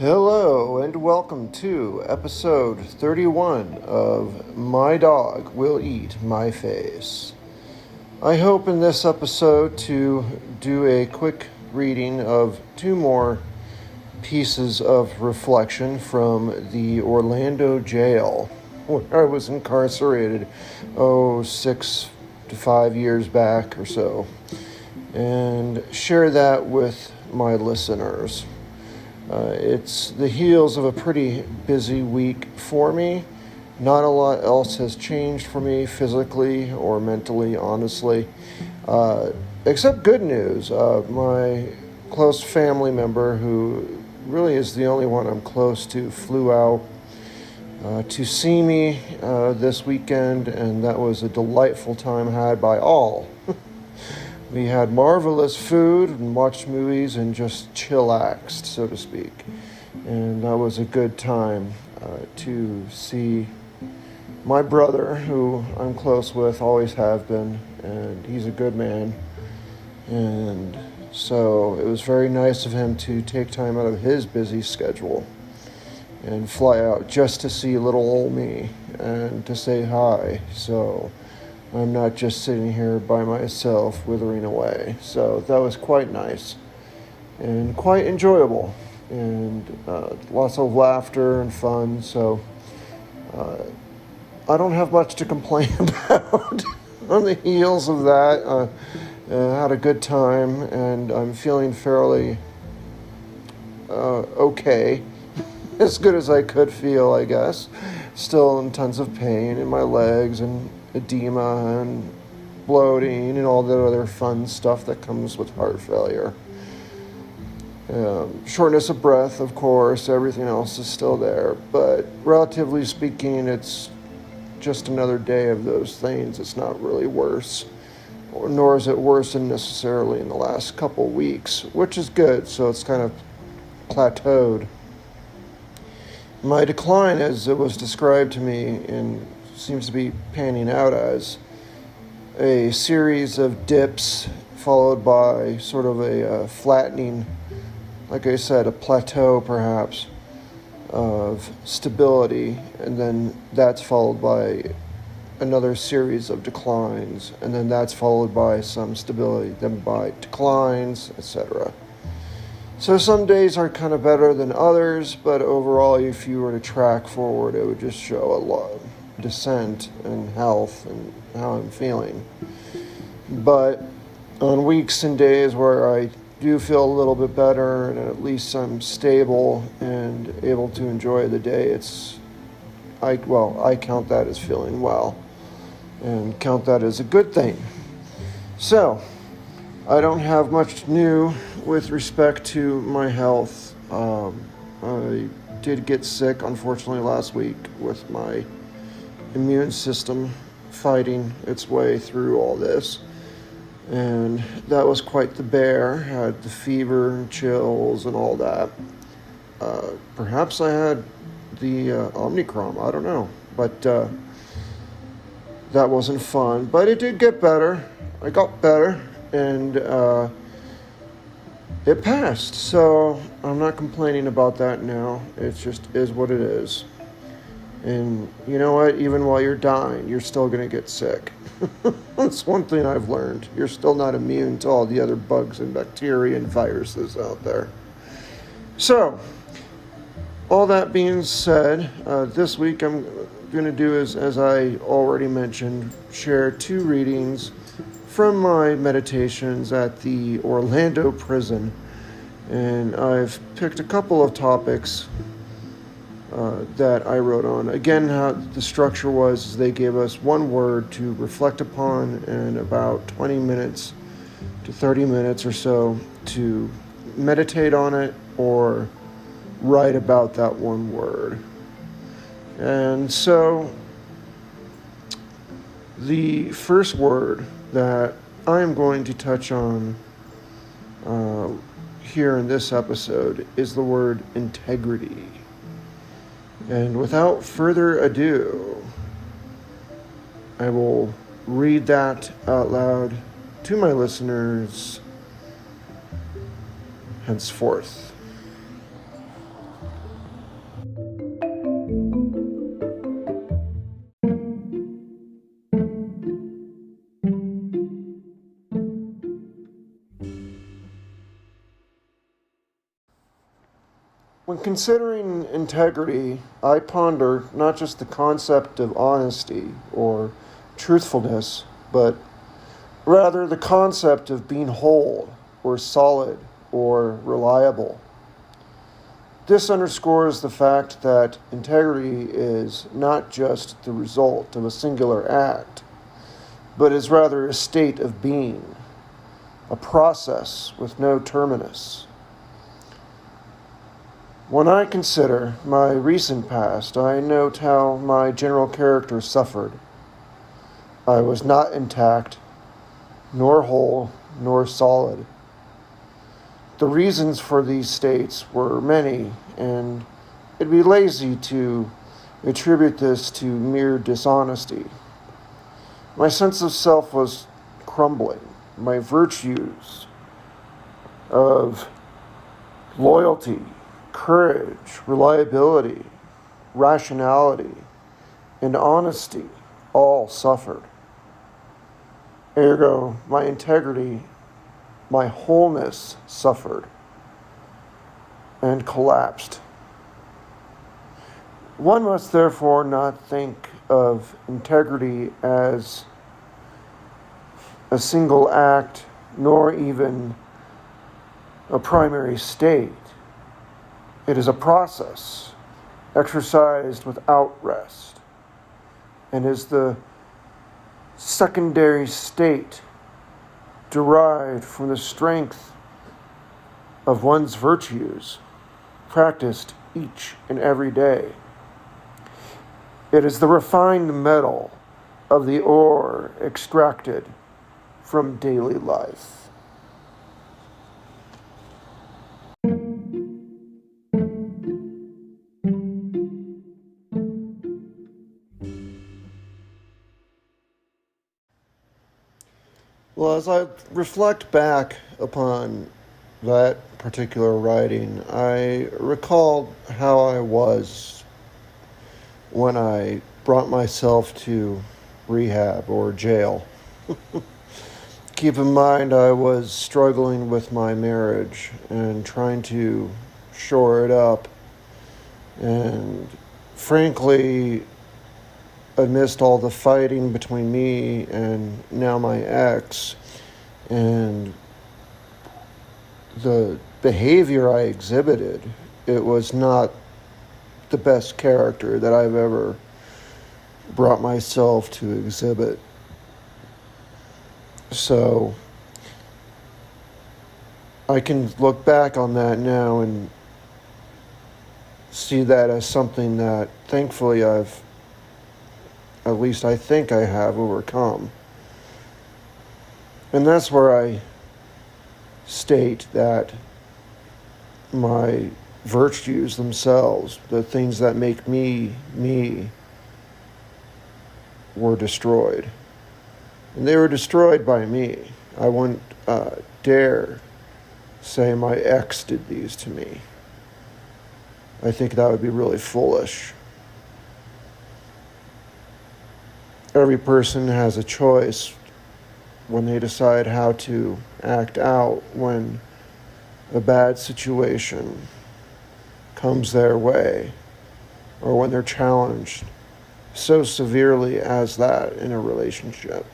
Hello and welcome to episode 31 of My Dog Will Eat My Face. I hope in this episode to do a quick reading of two more pieces of reflection from the Orlando jail where I was incarcerated 6 to 5 years back or so, and share that with my listeners. It's the heels of a pretty busy week for me. Not a lot else has changed for me physically or mentally, honestly, except good news. My close family member, who really is the only one I'm close to, flew out to see me this weekend, and that was a delightful time had by all. We had marvelous food and watched movies and just chillaxed, so to speak. And that was a good time to see my brother, who I'm close with, always have been, and he's a good man. And so it was very nice of him to take time out of his busy schedule and fly out just to see little old me and to say hi. So I'm not just sitting here by myself withering away. So that was quite nice and quite enjoyable, and lots of laughter and fun. So I don't have much to complain about. On the heels of that, had a good time, and I'm feeling fairly okay. As good as I could feel, I guess. Still in tons of pain in my legs and edema and bloating and all the other fun stuff that comes with heart failure. Shortness of breath, of course, everything else is still there, but relatively speaking, it's just another day of those things. It's not really worse, nor is it worse than necessarily in the last couple weeks, which is good, so it's kind of plateaued. My decline, as it was described to me, and seems to be panning out as a series of dips followed by sort of a flattening, like I said, a plateau perhaps of stability, and then that's followed by another series of declines, and then that's followed by some stability, then by declines, etc. So some days are kind of better than others, but overall, if you were to track forward, it would just show a lot of descent in health and how I'm feeling. But on weeks and days where I do feel a little bit better and at least I'm stable and able to enjoy the day, I count that as feeling well and count that as a good thing. So I don't have much new with respect to my health. I did get sick, unfortunately, last week with my immune system fighting its way through all this. And that was quite the bear. Had the fever and chills and all that. Perhaps I had the Omicron, I don't know. But that wasn't fun. But it did get better. I got better. And it passed, so I'm not complaining about that now. It just is what it is. And you know what? Even while you're dying, you're still going to get sick. That's one thing I've learned. You're still not immune to all the other bugs and bacteria and viruses out there. So, all that being said, this week I'm going to do, as I already mentioned, share two readings from my meditations at the Orlando prison. And I've picked a couple of topics that I wrote on. Again, how the structure was, they gave us one word to reflect upon and about 20 minutes to 30 minutes or so to meditate on it or write about that one word. And so the first word that I'm going to touch on here in this episode is the word integrity. And without further ado, I will read that out loud to my listeners henceforth. When considering integrity, I ponder not just the concept of honesty or truthfulness, but rather the concept of being whole or solid or reliable. This underscores the fact that integrity is not just the result of a singular act, but is rather a state of being, a process with no terminus. When I consider my recent past, I note how my general character suffered. I was not intact, nor whole, nor solid. The reasons for these states were many, and it'd be lazy to attribute this to mere dishonesty. My sense of self was crumbling. My virtues of loyalty, courage, reliability, rationality, and honesty all suffered. Ergo, my integrity, my wholeness suffered and collapsed. One must therefore not think of integrity as a single act, nor even a primary state. It is a process exercised without rest, and is the secondary state derived from the strength of one's virtues practiced each and every day. It is the refined metal of the ore extracted from daily life. Well, as I reflect back upon that particular writing, I recalled how I was when I brought myself to rehab or jail. Keep in mind, I was struggling with my marriage and trying to shore it up. And frankly, amidst all the fighting between me and now my ex, and the behavior I exhibited, it was not the best character that I've ever brought myself to exhibit. So I can look back on that now and see that as something that thankfully I think I have overcome. And that's where I state that my virtues themselves, the things that make me, were destroyed. And they were destroyed by me. I wouldn't dare say my ex did these to me. I think that would be really foolish. Every person has a choice when they decide how to act out when a bad situation comes their way, or when they're challenged so severely as that in a relationship.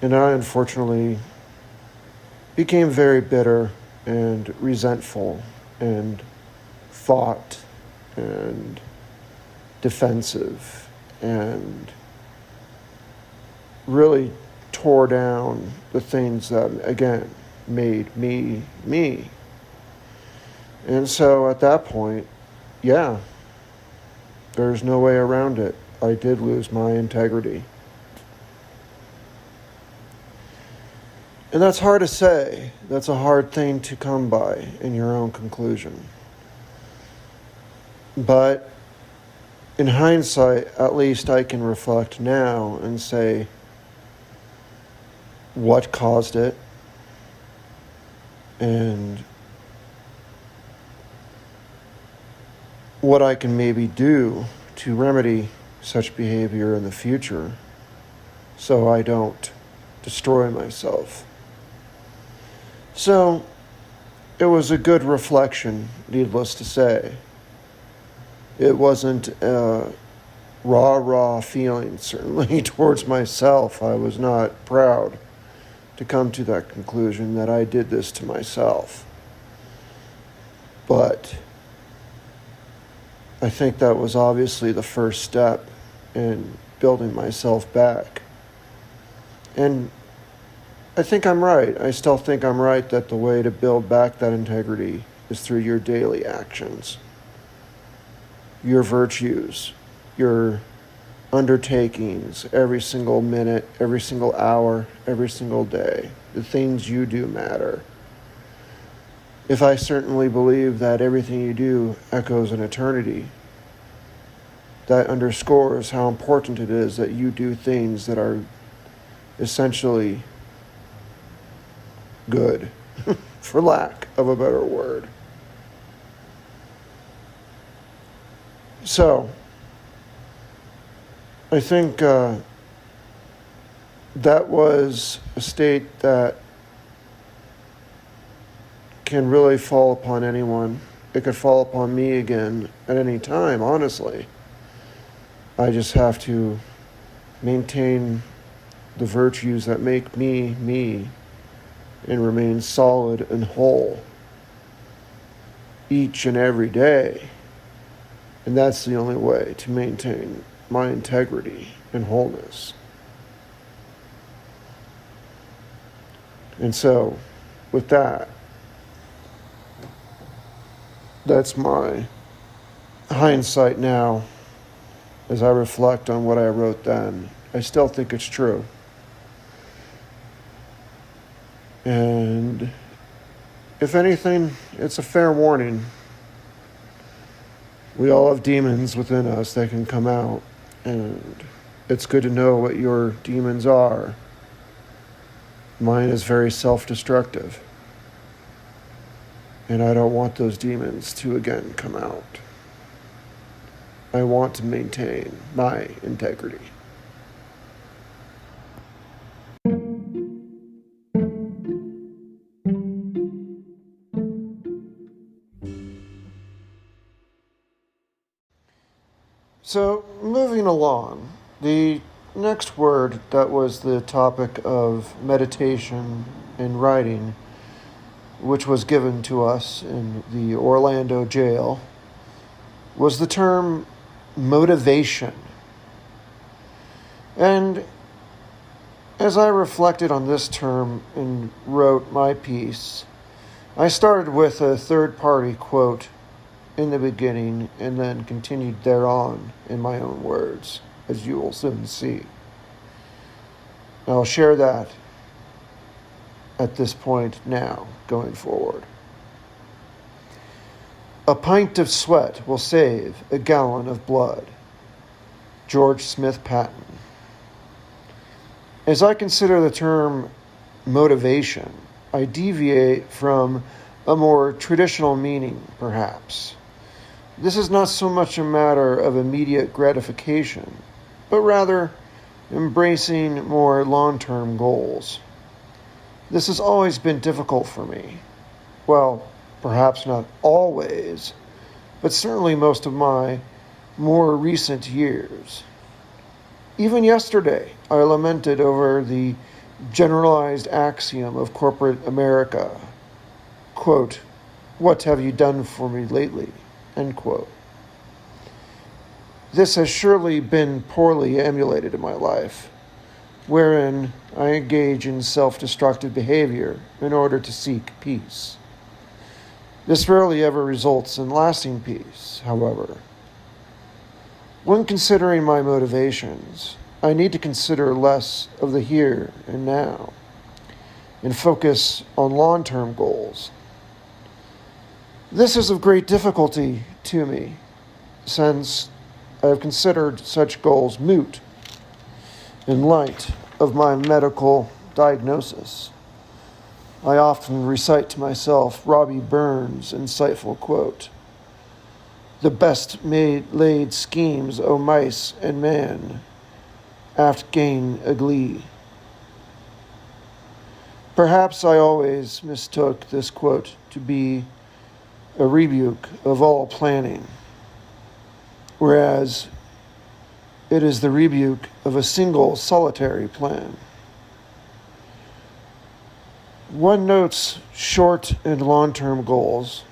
And I unfortunately became very bitter and resentful and fought and defensive and really tore down the things that, again, made me, me. And so at that point, yeah, there's no way around it. I did lose my integrity. And that's hard to say. That's a hard thing to come by in your own conclusion. But in hindsight, at least I can reflect now and say what caused it and what I can maybe do to remedy such behavior in the future so I don't destroy myself. So, It was a good reflection, needless to say. It wasn't a raw feeling, certainly, towards myself. I was not proud to come to that conclusion that I did this to myself. But I think that was obviously the first step in building myself back. And I think I'm right. I still think I'm right that the way to build back that integrity is through your daily actions, your virtues, your undertakings, every single minute, every single hour, every single day. The things you do matter. If I certainly believe that everything you do echoes an eternity, that underscores how important it is that you do things that are essentially good, for lack of a better word. So, I think that was a state that can really fall upon anyone. It could fall upon me again at any time, honestly. I just have to maintain the virtues that make me, me, and remain solid and whole each and every day. And that's the only way to maintain my integrity and wholeness. And so, with that, that's my hindsight now as I reflect on what I wrote then. I still think it's true. And if anything, it's a fair warning. We all have demons within us that can come out, and it's good to know what your demons are. Mine is very self-destructive, and I don't want those demons to again come out. I want to maintain my integrity. So, moving along, the next word that was the topic of meditation and writing, which was given to us in the Orlando jail, was the term motivation. And as I reflected on this term and wrote my piece, I started with a third-party quote in the beginning and then continued thereon in my own words, as you will soon see. I'll share that at this point now, going forward. A pint of sweat will save a gallon of blood. George Smith Patton. As I consider the term motivation, I deviate from a more traditional meaning, perhaps. This is not so much a matter of immediate gratification, but rather embracing more long-term goals. This has always been difficult for me. Well, perhaps not always, but certainly most of my more recent years. Even yesterday, I lamented over the generalized axiom of corporate America. Quote, "What have you done for me lately?" End quote. This has surely been poorly emulated in my life, wherein I engage in self-destructive behavior in order to seek peace. This rarely ever results in lasting peace, however. When considering my motivations, I need to consider less of the here and now and focus on long-term goals. This is of great difficulty to me, since I have considered such goals moot in light of my medical diagnosis. I often recite to myself Robbie Burns' insightful quote, "The best laid schemes o' mice and man aft gain a glee." Perhaps I always mistook this quote to be a rebuke of all planning, whereas it is the rebuke of a single solitary plan. One notes short and long-term goals,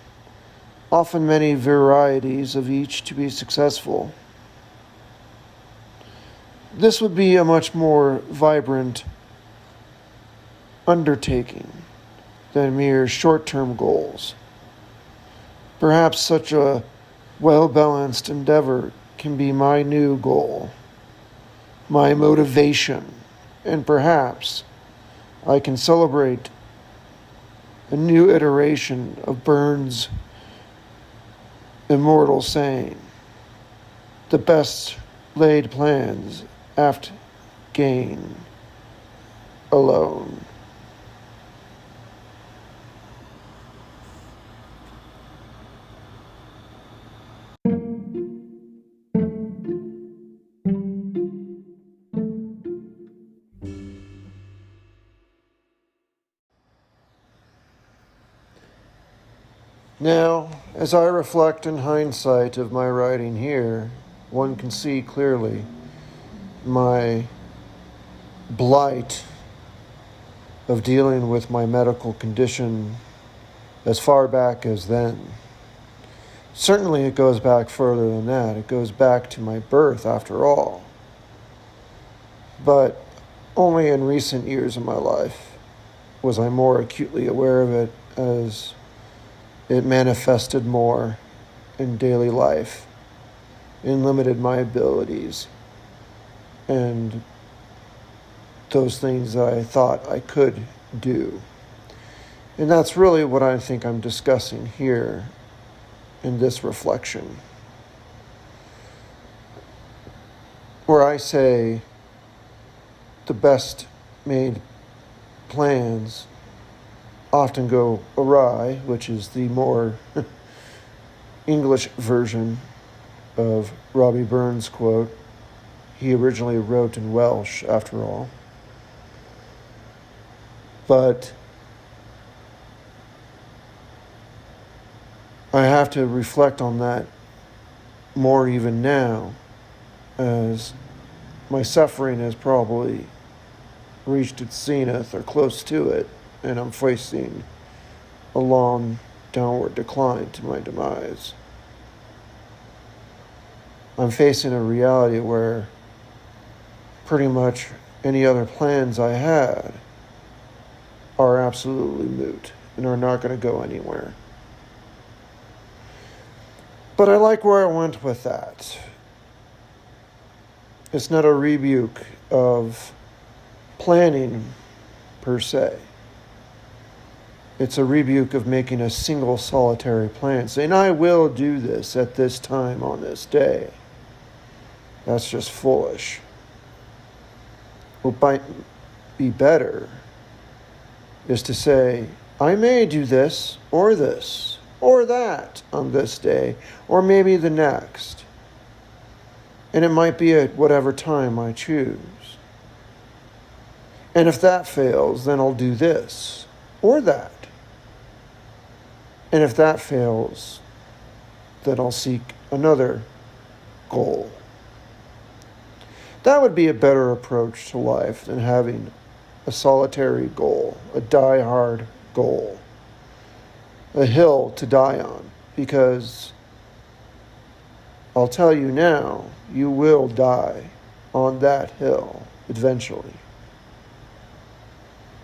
often many varieties of each to be successful. This would be a much more vibrant undertaking than mere short-term goals. Perhaps such a well-balanced endeavor can be my new goal, my motivation, and perhaps I can celebrate a new iteration of Burns' immortal saying, "The best laid plans aft gain alone." Now, as I reflect in hindsight of my writing here, one can see clearly my blight of dealing with my medical condition as far back as then. Certainly it goes back further than that. It goes back to my birth, after all. But only in recent years of my life was I more acutely aware of it as it manifested more in daily life and limited my abilities and those things that I thought I could do. And that's really what I think I'm discussing here in this reflection, where I say the best made plans often go awry, which is the more English version of Robbie Burns' quote. He originally wrote in Welsh, after all. But I have to reflect on that more even now, as my suffering has probably reached its zenith or close to it, and I'm facing a long downward decline to my demise. I'm facing a reality where pretty much any other plans I had are absolutely moot and are not going to go anywhere. But I like where I went with that. It's not a rebuke of planning per se. It's a rebuke of making a single solitary plan, saying, I will do this at this time on this day. That's just foolish. What might be better is to say, I may do this or that on this day, or maybe the next. And it might be at whatever time I choose. And if that fails, then I'll do this or that. And if that fails, then I'll seek another goal. That would be a better approach to life than having a solitary goal, a die-hard goal, a hill to die on. Because I'll tell you now, you will die on that hill eventually.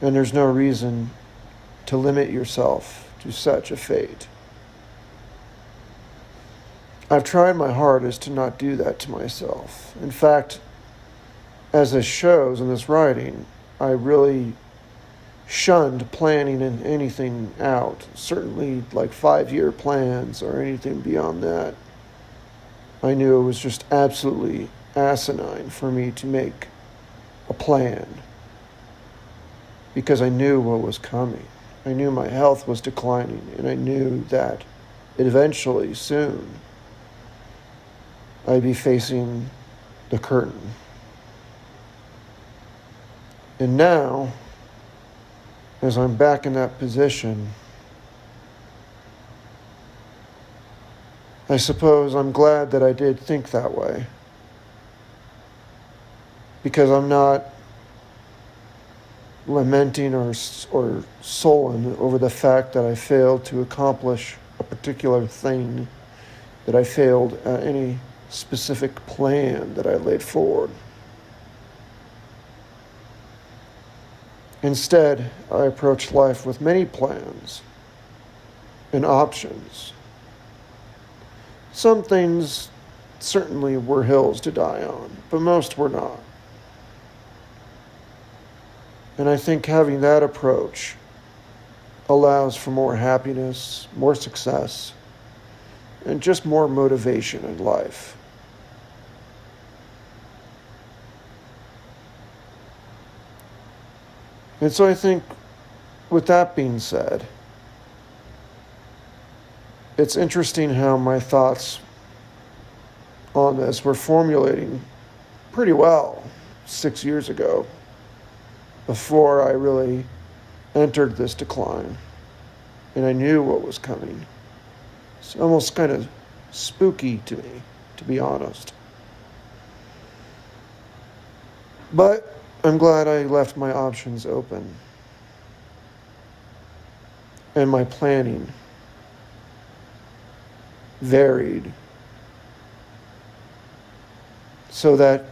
And there's no reason to limit yourself to such a fate. I've tried my hardest to not do that to myself. In fact, as this shows in this writing, I really shunned planning and anything out, certainly like 5-year plans or anything beyond that. I knew it was just absolutely asinine for me to make a plan because I knew what was coming. I knew my health was declining, and I knew that eventually, soon, I'd be facing the curtain. And now, as I'm back in that position, I suppose I'm glad that I did think that way. Because I'm not lamenting or sullen over the fact that I failed to accomplish a particular thing, that I failed at any specific plan that I laid forward. Instead, I approached life with many plans and options. Some things certainly were hills to die on, but most were not. And I think having that approach allows for more happiness, more success, and just more motivation in life. And so I think, with that being said, it's interesting how my thoughts on this were formulating pretty well 6 years ago, before I really entered this decline, and I knew what was coming. It's almost kind of spooky to me, to be honest. But I'm glad I left my options open, and my planning varied, so that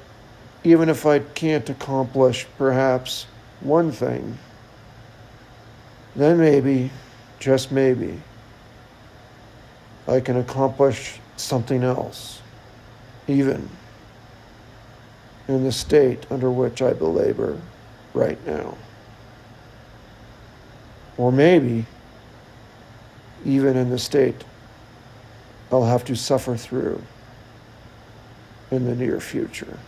even if I can't accomplish perhaps one thing, then maybe, just maybe, I can accomplish something else, even in the state under which I belabor right now. Or maybe, even in the state I'll have to suffer through in the near future.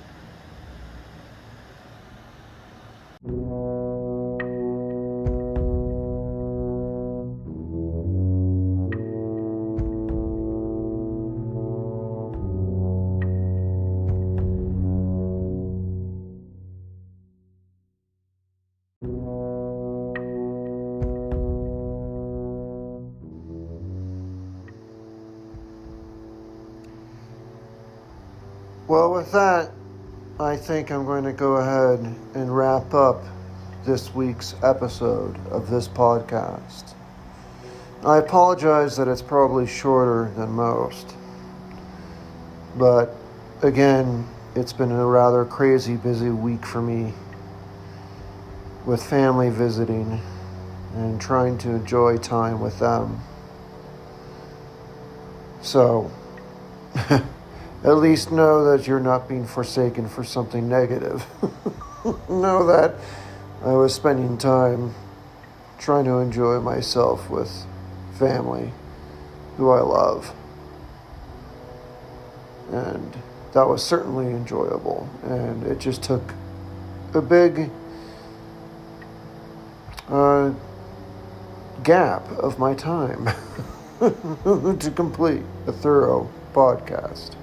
Well, with that, I think I'm going to go ahead and wrap up this week's episode of this podcast. I apologize that it's probably shorter than most, but again, it's been a rather crazy busy week for me, with family visiting and trying to enjoy time with them. So, at least know that you're not being forsaken for something negative. Know that I was spending time trying to enjoy myself with family who I love. And that was certainly enjoyable. And it just took a big gap of my time to complete a thorough podcast.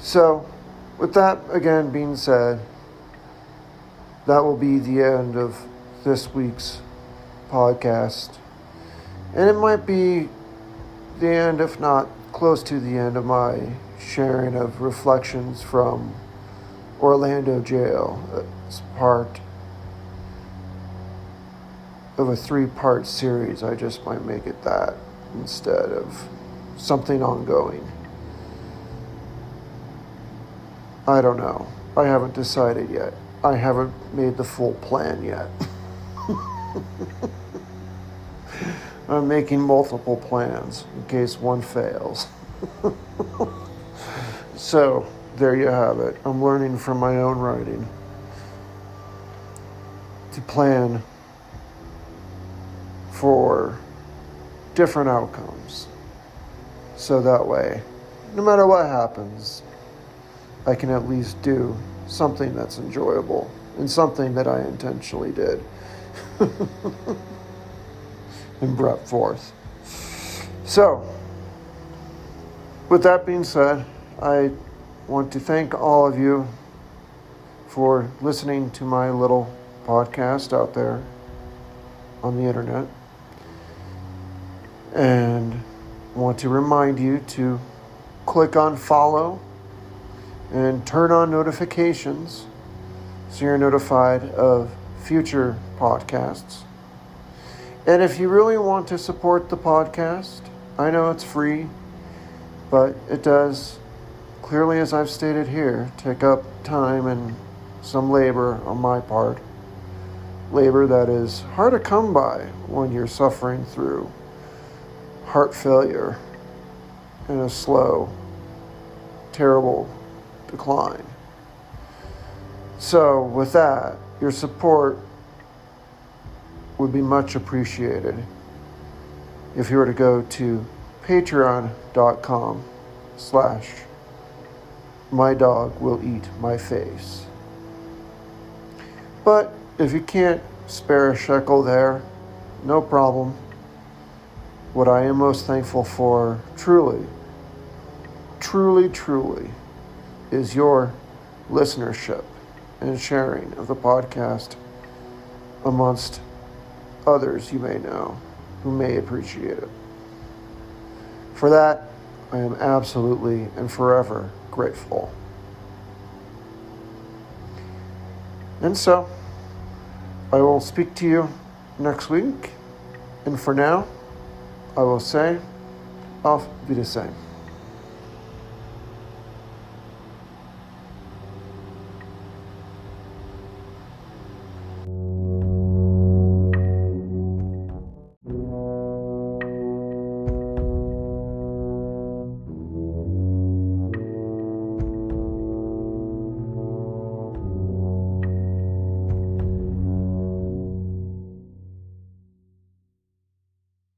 So, with that again being said, that will be the end of this week's podcast. And it might be the end, if not close to the end, of my sharing of reflections from Orlando jail as part of a 3-part series. I just might make it that instead of something ongoing. I don't know. I haven't decided yet. I haven't made the full plan yet. I'm making multiple plans in case one fails. So, there you have it. I'm learning from my own writing to plan for different outcomes. So that way, no matter what happens, I can at least do something that's enjoyable and something that I intentionally did and brought forth. So, with that being said, I want to thank all of you for listening to my little podcast out there on the internet. And I want to remind you to click on follow and turn on notifications so you're notified of future podcasts. And if you really want to support the podcast, I know it's free, but it does, clearly as I've stated here, take up time and some labor on my part. Labor that is hard to come by when you're suffering through heart failure in a slow, terrible decline. So with that, your support would be much appreciated if you were to go to patreon.com/mydogwilleatmyface. But if you can't spare a shekel there, no problem. What I am most thankful for, truly, is your listenership and sharing of the podcast amongst others you may know who may appreciate it. For that, I am absolutely and forever grateful. And so, I will speak to you next week. And for now, I will say, auf Wiedersehen.